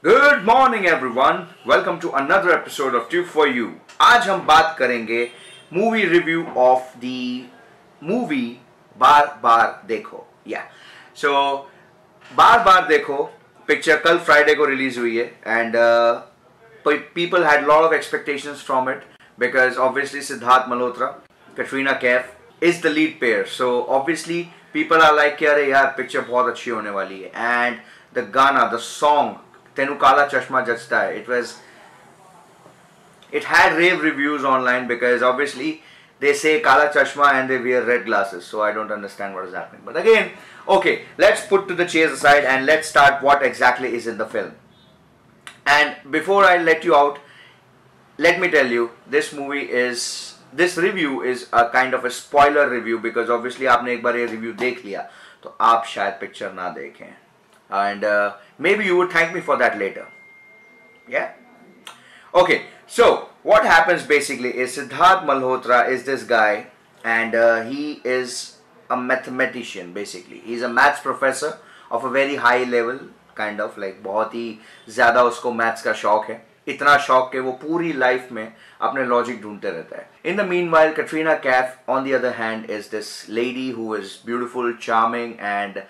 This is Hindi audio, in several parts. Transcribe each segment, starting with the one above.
Good morning everyone, welcome to another episode of tube for you. आज हम बात करेंगे movie review of the movie Baar Baar Dekho. या सो बार बार देखो पिक्चर कल फ्राइडे को रिलीज हुई है and people had a lot of expectations from it because obviously Siddharth Malhotra, Katrina Kaif is the lead pair, so obviously people are like कि अरे यार पिक्चर बहुत अच्छी होने वाली है। and the गाना, the song तेनू काला चश्मा जचता है, it had rave reviews online because obviously they say kala chashma and they wear red glasses, so I don't understand what is happening. But again, okay, let's put to the chase aside and let's start what exactly is in the film. And before I let you out, let me tell you, this review is a kind of a spoiler review because obviously आपने एक बार ये review देख लिया तो आप शायद picture ना देखें, and maybe you would thank me for that later. Yeah? Okay, so what happens basically is Siddharth Malhotra is this guy and he is a mathematician basically. He's a maths professor of a very high level, kind of like बहुत ही ज़्यादा उसको maths का शौक है, इतना शौक कि वो पूरी लाइफ में अपने लॉजिक ढूंढते रहता है. In the meanwhile, Katrina Kaif on the other hand is this lady who is beautiful, charming, and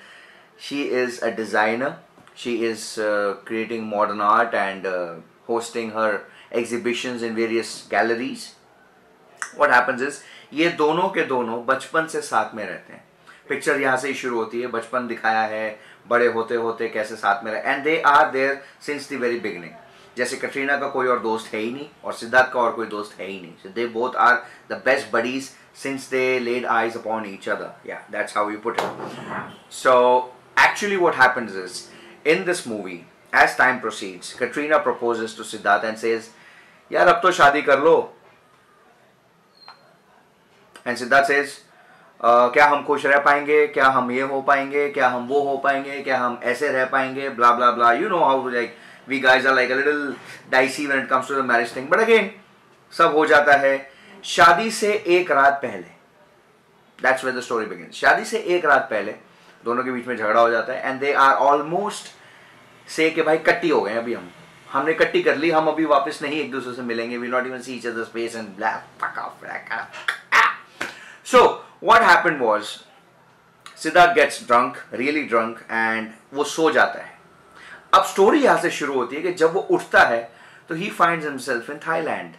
she is a designer. She is creating modern art and hosting her exhibitions in various galleries. What happens is ये दोनों के दोनों बचपन से साथ में रहते हैं. पिक्चर यहाँ से ही शुरू होती है, बचपन दिखाया है, बड़े होते होते कैसे साथ में रहे, and they are there since the very beginning. जैसे कटरीना का कोई और दोस्त है ही नहीं और सिद्धार्थ का और कोई दोस्त है ही नहीं. So they both are the best buddies since they laid eyes upon each other. Yeah, that's how you put it. So actually what happens is in this movie, as time proceeds, Katrina proposes to Siddharth and says, यार अब तो शादी कर लो. And Siddharth says, क्या हम खुश रह पाएंगे, क्या हम ये हो पाएंगे, क्या हम वो हो पाएंगे, क्या हम ऐसे रह पाएंगे, blah blah blah. You know how like we guys are like a little dicey when it comes to the marriage thing. But again, सब हो जाता है शादी से एक रात पहले. That's where the story begins. शादी से एक रात पहले दोनों के बीच में झगड़ा हो जाता है and they are almost say कि भाई कट्टी हो गए, अभी हमने कट्टी कर ली, हम अभी वापस नहीं एक दूसरे से मिलेंगे. We'll not even see each other's face and blah, fuck off. So what happened was Siddharth gets drunk, really drunk, and वो सो जाता है. अब स्टोरी यहाँ से शुरू होती है कि जब वो उठता है तो he finds himself in Thailand.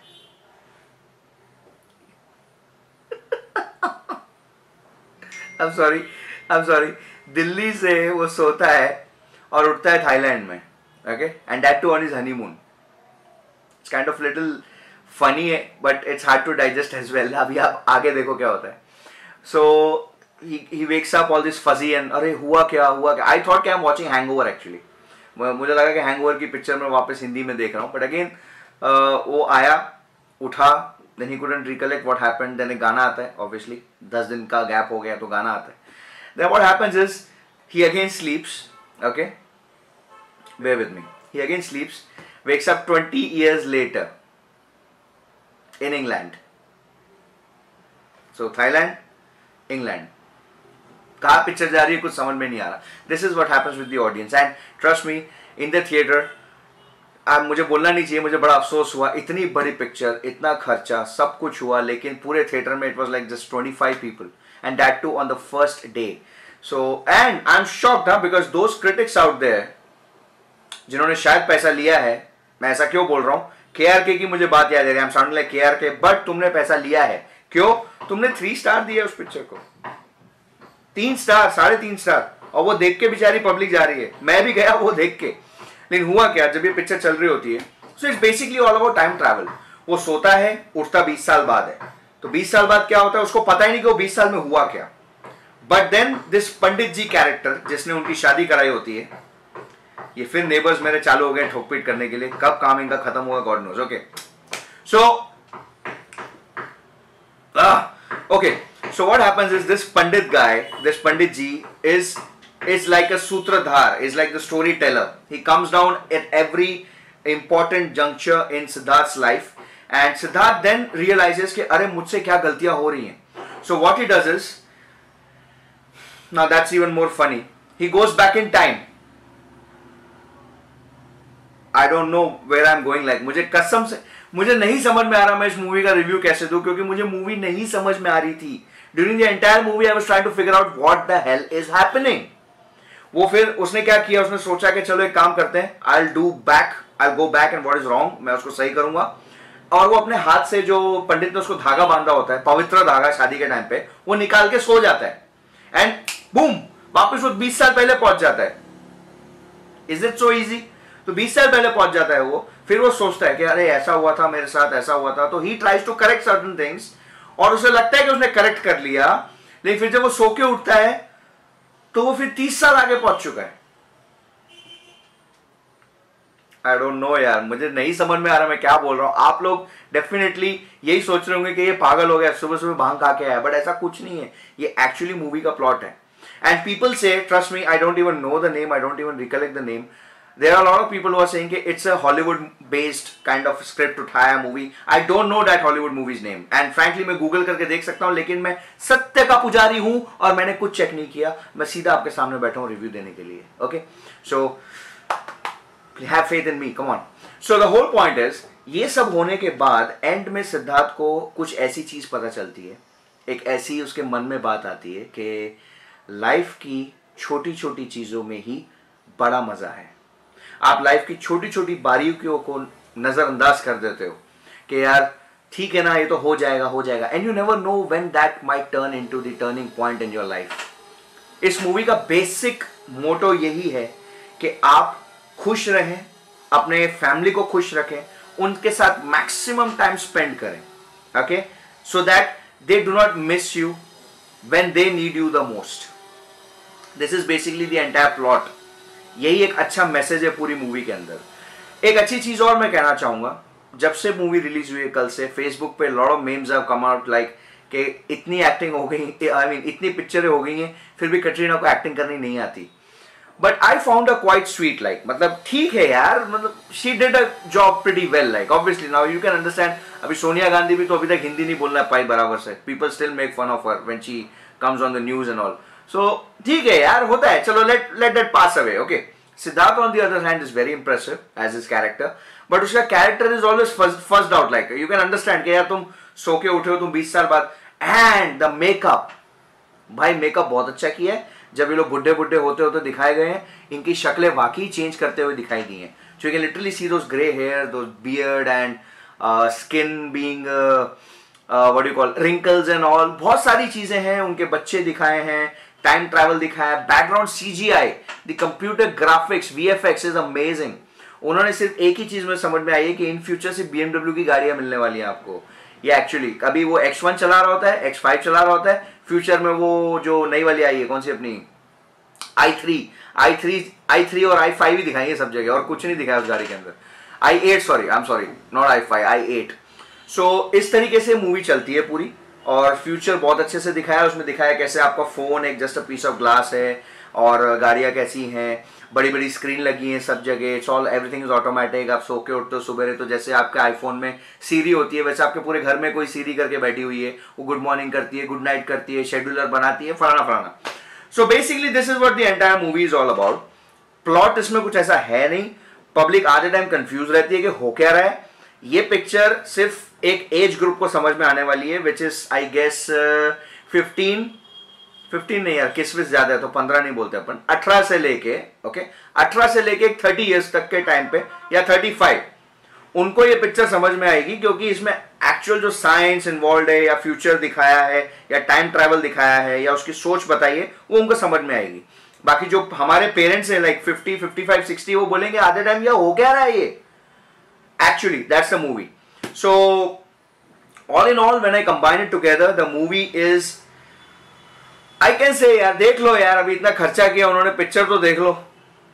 I'm sorry. Delhi से वो सोता है और उठता है थाईलैंड में. Okay, and that too on his honeymoon. It's kind of little funny, but it's hard to digest as well. अभी आप आगे देखो क्या होता है. So he wakes up all this fuzzy and अरे हुआ क्या. I thought कि I'm watching Hangover actually. मुझे लगा कि Hangover की पिक्चर में वापस हिंदी में देख रहा हूँ. But again वो आया, उठा, then he couldn't recollect what happened. Then एक गाना आता है, obviously 10 दिन का गैप हो गया तो गाना आता है. Then what happens is he again sleeps. Okay, bear with me. He again sleeps, wakes up 20 years later in England. So Thailand, England. कहाँ पिक्चर जा रही है कुछ समझ में नहीं आ रहा. This is what happens with the audience and trust me, in the theater, मुझे बोलना नहीं चाहिए, मुझे बड़ा अफसोस हुआ. इतनी बड़ी पिक्चर, इतना खर्चा, सब कुछ हुआ, लेकिन पूरे थिएटर में it was like just 25 people and that too on the first day. So and I'm shocked because those critics out there जिन्होंने शायद पैसा लिया है, मैं ऐसा क्यों बोल रहा हूँ, KRK की मुझे बात याद आ रही है. I'm sounding like KRK, but तुमने पैसा लिया है. क्यों? तुमने 3 स्टार दिया उस पिक्चर को, 3 स्टार, 3.5 स्टार, और वो देख के बेचारी पब्लिक जा रही है. मैं भी गया वो देख के, लेकिन हुआ क्या जब ये पिक्चर चल रही होती है. So it's basically all about time travel. वो सोता है, उठता 20 साल बाद है, तो 20 साल बाद क्या होता है उसको पता ही नहीं कि वो 20 साल में हुआ क्या. But then this pandit ji character जिसने उनकी शादी कराई होती है, ये फिर नेबर्स मेरे चालू हो गए ठोकपीट करने के लिए. कब काम इनका खत्म होगा God knows. Okay, so what happens is this Pandit guy, this Pandit ji is like a sutradhar, is like the storyteller. He comes down at every important juncture in Siddharth's life and Siddharth then realizes कि अरे मुझसे क्या गलतियां हो रही हैं. So what he does is, now that's even more funny, he goes back in time I don't know where I am going, like मुझे कसम से मुझे नहीं समझ में आ रहा मैं इस मूवी का रिव्यू कैसे दूं, क्योंकि मुझे मूवी नहीं समझ में आ रही थी. During the entire movie I was trying to figure out what the hell is happening. वो फिर उसने क्या किया, उसने सोचा कि चलो एक काम करते हैं, I go back and what is wrong, मैं उसको सही करूंगा. और वो अपने हाथ से जो पंडित ने उसको धागा बांधा होता है, पवित्र धागा शादी के टाइम पे, वो निकाल के सो जाता है एंड बूम वापस वो 20 साल पहले पहुंच जाता है. Is it so easy? तो 20 साल पहले पहुंच जाता है वो. फिर वो सोचता है कि अरे ऐसा हुआ था मेरे साथ, ऐसा हुआ था. तो he tries to correct certain things और उसे लगता है कि उसने करेक्ट कर लिया, लेकिन फिर जब वो सो के उठता है तो वो फिर 30 साल आगे पहुंच चुका है. आई डोंट नो यार, मुझे नहीं समझ में आ रहा मैं क्या बोल रहा हूं. आप लोग डेफिनेटली यही सोच रहे होंगे कि ये पागल हो गया, सुबह सुबह भांग खा के आया, बट ऐसा कुछ नहीं है. ये एक्चुअली मूवी का प्लॉट है. एंड पीपल से, trust me, I don't even know the name, I don't even recollect the name. There are a lot of people who are saying that it's a Hollywood-based kind of script उठाया movie. I don't know that Hollywood movie's name. And frankly मैं Google करके देख सकता हूँ, लेकिन मैं सत्य का पुजारी हूँ और मैंने कुछ चेक नहीं किया. मैं सीधा आपके सामने बैठा हूँ रिव्यू देने के लिए. Okay? So have faith in me. Come on. So the whole point is, ये सब होने के बाद एंड में सिद्धार्थ को कुछ ऐसी चीज पता चलती है, एक ऐसी उसके मन में बात आती है कि लाइफ की छोटी छोटी चीजों में ही बड़ा मजा है. आप लाइफ की छोटी छोटी बारीकियों को नजरअंदाज कर देते हो कि यार ठीक है ना, ये तो हो जाएगा, and you never know when that might turn into the turning point in your life. इस मूवी का बेसिक मोटो यही है कि आप खुश रहें, अपने फैमिली को खुश रखें, उनके साथ मैक्सिमम टाइम स्पेंड करें, okay, so that they do not miss you when they need you the most. This is basically the entire plot. यही एक अच्छा मैसेज है पूरी मूवी के अंदर. एक अच्छी चीज और मैं कहना चाहूंगा, जब से मूवी रिलीज हुई है कल से, फेसबुक पे lot of memes have come out like कि इतनी एक्टिंग हो गई, आई मीन इतनी पिक्चरें हो गई हैं, फिर भी कटरीना को एक्टिंग करनी नहीं आती. But I found a quite sweet, like मतलब ठीक है यार, मतलब she did a job pretty well. Like obviously now you can understand, अभी सोनिया गांधी भी तो अभी तक हिंदी नहीं बोलना पाई बराबर से. People still make fun of her when she comes on the news and all. So ठीक है यार, होता है, चलो let that pass away. Okay, Siddharth on the other hand is very impressive as his character, but उसका character is always fuzzed out. Like you can understand कि यार तुम सो के उठे हो, तुम 20 साल बाद, and the makeup, भाई मेकअप बहुत अच्छा किया है. जब ये लोग बुढ़े बुढ़े होते होते दिखाए गए हैं, इनकी शक्लें वाकई चेंज करते हुए दिखाई दी हैं. So you can literally see those grey hair, those beard and skin being what do you call wrinkles and all. बहुत सारी चीजें हैं. उनके बच्चे दिखाए हैं, टाइम ट्रैवल दिखाया, background CGI, the computer graphics, VFX is amazing. उन्होंने सिर्फ एक ही चीज में समझ में आई है कि इन फ्यूचर से BMW की गाड़ियां मिलने वाली हैं आपको. ये एक्चुअली कभी वो X1 चला रहा होता है, X5 चला रहा होता है, फ्यूचर में वो जो नई वाली आई है, कौन सी अपनी i3 और i5 ही दिखाई है सब जगह, और कुछ नहीं दिखाया उस गाड़ी के अंदर. i8 sorry not i5, i8. सो इस तरीके से मूवी चलती है पूरी, और फ्यूचर बहुत अच्छे से दिखाया. उसमें दिखाया कैसे आपका फोन एक just a piece of glass है, और गाड़ियाँ कैसी हैं, बड़ी बड़ी स्क्रीन लगी हैं सब जगह, it's all everything is automatic. आप सो के उठते हो सुबह, तो जैसे आपके आईफोन में सीरी होती है, वैसे आपके पूरे घर में कोई सीरी करके बैठी हुई है. वो गुड मॉर्निंग करती है, गुड नाइट करती है, शेड्यूलर बनाती है, फलाना. So basically this is what the entire movie is all about. Plot इसमें कुछ ऐसा है नहीं. पब्लिक आधे टाइम कंफ्यूज रहती है कि हो क्या रहा है. ये पिक्चर सिर्फ एक एज ग्रुप को समझ में आने वाली है, विच इज आई गेस 15 नहीं यार, किसविस ज्यादा है तो 15 नहीं बोलते अपन, 18 से लेके 30 इयर्स तक के टाइम पे, या 35, उनको ये पिक्चर समझ में आएगी, क्योंकि इसमें एक्चुअल जो साइंस इन्वॉल्व है, या फ्यूचर दिखाया है, या टाइम ट्रैवल दिखाया है, या उसकी सोच बताई है, वो उनको समझ में आएगी. बाकी जो हमारे पेरेंट्स हैं लाइक 50, 55, 60, वो बोलेंगे आधे टाइम ये हो क्या रहा है ये. Actually, that's the movie. So, all in all, when I combine it together, the movie is, I can say यार देख लो यार, अभी इतना खर्चा किया उन्होंने, पिक्चर तो देख लो.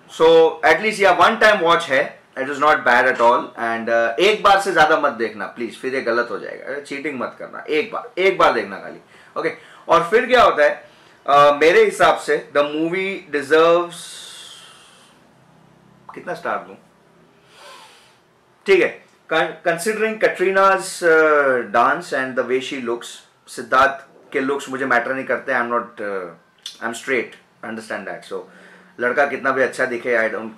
So, at least या one time watch है, it is not bad at all. And एक बार से ज्यादा मत देखना प्लीज, फिर ये गलत हो जाएगा. चीटिंग मत करना, एक बार देखना खाली. ओके, और फिर क्या होता है, मेरे हिसाब से द मूवी डिजर्व्स, कितना स्टार दूं, ठीक है, considering Katrina's dance and the way she looks. Siddharth के लुक्स मुझे मैटर नहीं करते. I am straight, understand that. So लड़का कितना भी अच्छा दिखे, I don't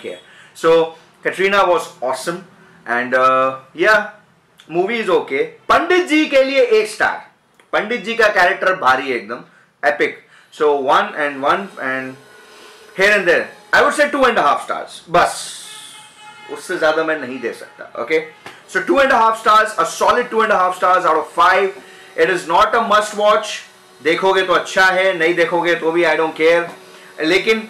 care. So Katrina was awesome and yeah, movie is okay. Pandit ji के लिए 1 स्टार. पंडित जी का कैरेक्टर भारी है एकदम, epic. So 1 and here and there I would say 2.5 stars. बस उससे ज्यादा मैं नहीं दे सकता. Okay, so 2.5 stars, a solid 2.5 stars out of 5. It is not a must watch. देखोगे तो अच्छा है, नहीं देखोगे तो भी I don't care. लेकिन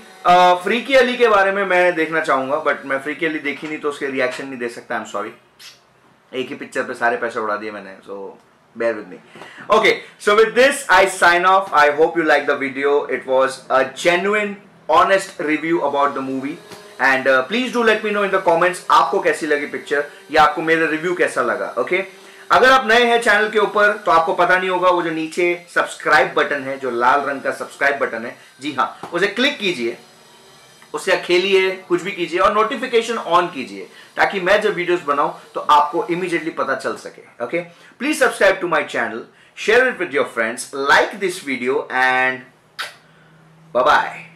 फ्रीकी अली के बारे में मैं देखना चाहूंगा, बट मैं फ्रीकी अली देखी नहीं तो उसके रिएक्शन नहीं दे सकता. आई एम सॉरी, एक ही पिक्चर पे सारे पैसे उड़ा दिए मैंने, सो bear with me. Okay, so with this I sign off. I hope you liked the video. It was a genuine, honest review about the movie. And please do let me know in the comments आपको कैसी लगी पिक्चर या आपको मेरा रिव्यू कैसा लगा. Okay, अगर आप नए हैं चैनल के ऊपर तो आपको पता नहीं होगा, वो जो नीचे सब्सक्राइब बटन है, जो लाल रंग का सब्सक्राइब बटन है, जी हाँ, उसे क्लिक कीजिए, उससे खेलिए, कुछ भी कीजिए और नोटिफिकेशन ऑन कीजिए ताकि मैं जब वीडियोस बनाऊं तो आपको इमीडिएटली पता चल सके. Okay, please subscribe to my channel, share it with your friends, like this video and bye bye.